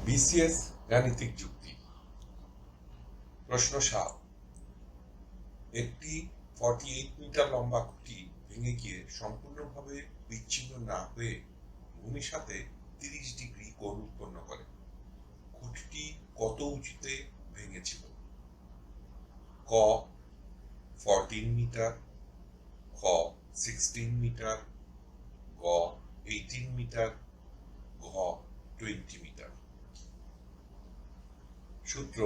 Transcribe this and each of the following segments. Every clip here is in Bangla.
বিসিএস গাণিতিক যুক্তি। প্রশ্ন ৭। একটি 48 মিটার লম্বা খুঁটি ভেঙে গিয়ে সম্পূর্ণভাবে বিচ্ছিন্ন না হয়ে ভূমির সাথে 30 ডিগ্রি কোণ উৎপন্ন করে। খুঁটিটি কত উঁচুতে ভেঙেছিল? ক 14 মিটার, খ 16 মিটার, গ 18 মিটার, ঘ 20 মিটার। সূত্র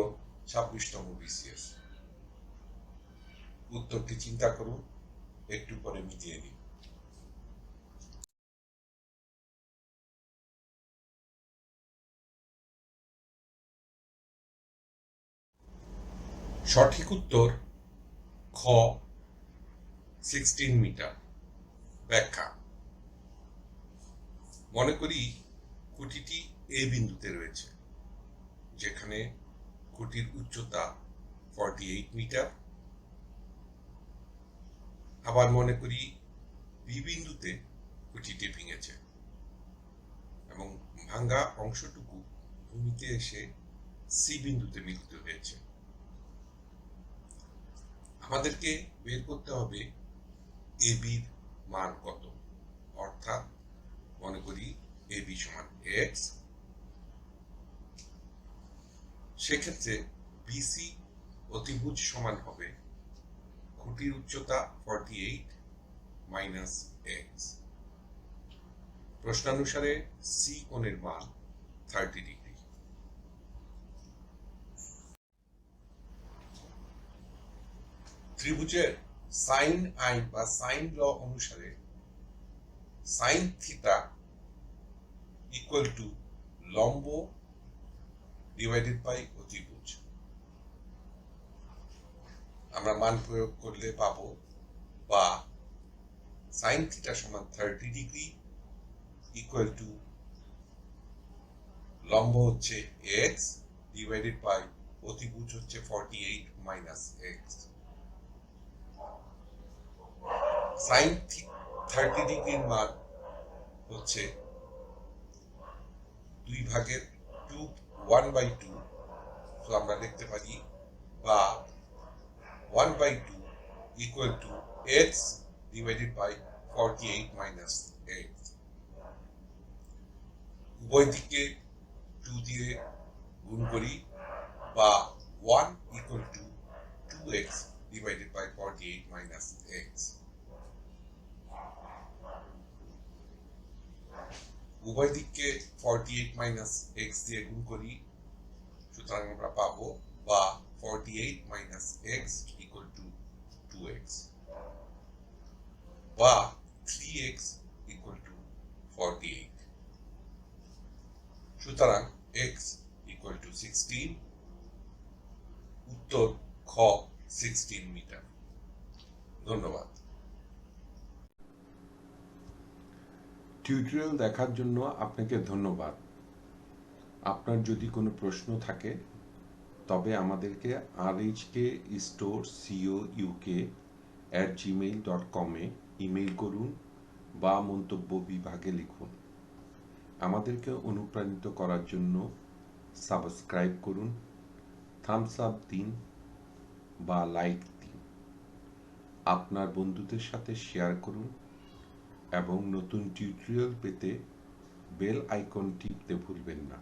26তম বিসিএস। উত্তরটি চিন্তা করুন, একটু পরে মিটিয়ে নিন। সঠিক উত্তর খ 16 মিটার। ব্যাখ্যা। মনে করি খুঁটিটি এ বিন্দুতে রয়েছে, যেখানে খুঁটির উচ্চতা 48 মিটার। আবার মনে করি বি বিন্দুতে খুঁটিটি ভেঙেছে এবং ভাঙ্গা অংশটুকু ভূমিতে এসে সি বিন্দুতে মিলিত হয়েছে। আমাদেরকে বের করতে হবে এ বির মান কত। অর্থাৎ মনে করি এ বি সমান এক্স। সেক্ষেত্রে বিসি অতিভুজ সমান হবে খুঁটির উচ্চতা 48 মাইনাস এক্স। প্রশ্নানুসারে সি কোণের মান 30 ডিগ্রি। ত্রিভুজের সাইন আইন বা সাইন ল অনুসারে সাইন থিটা ইকুয়াল টু লম্ব ডিভাইডেড বাই অতিভুজ। আমরা মান প্রয়োগ করলে পাবো বা সাইন থিটা সমান 30 ডিগ্রি ইকুয়াল টু লম্ব হচ্ছে এক্স ডিভাইডেড বাই অতিভুজ হচ্ছে 48 মাইনাস এক্স। সাইন 30 ডিগ্রির মান হচ্ছে 1/2। তো আমরা লিখতে পারি বা 1/2 equal to x divided by 48 minus x. উভয় দিকে 2 দিয়ে গুণ করি বা 1 equal to 2x divided by 48 minus x. উভয় দিককে 48 মাইনাস এক্স দিয়ে গুণ করি, সুতরাং আমরা পাবো বা 48 minus x equal to 2x বা 3x ইকুয়াল টু 48। সুতরাং x ইকুয়াল টু 16। উত্তর খ 16 মিটার। ধন্যবাদ। টিউটোরিয়াল দেখার জন্য আপনাকে ধন্যবাদ। আপনার যদি কোনো প্রশ্ন থাকে তবে আমাদেরকে rhkstorecouk@gmail.com-এ ইমেইল করুন বা মন্তব্য বিভাগে লিখুন। আমাদেরকে অনুপ্রাণিত করার জন্য সাবস্ক্রাইব করুন, থামস আপ দিন বা লাইক দিন। আপনার বন্ধুদের সাথে শেয়ার করুন এবং নতুন টিউটোরিয়াল পেতে বেল আইকন টিপতে ভুলবেন না।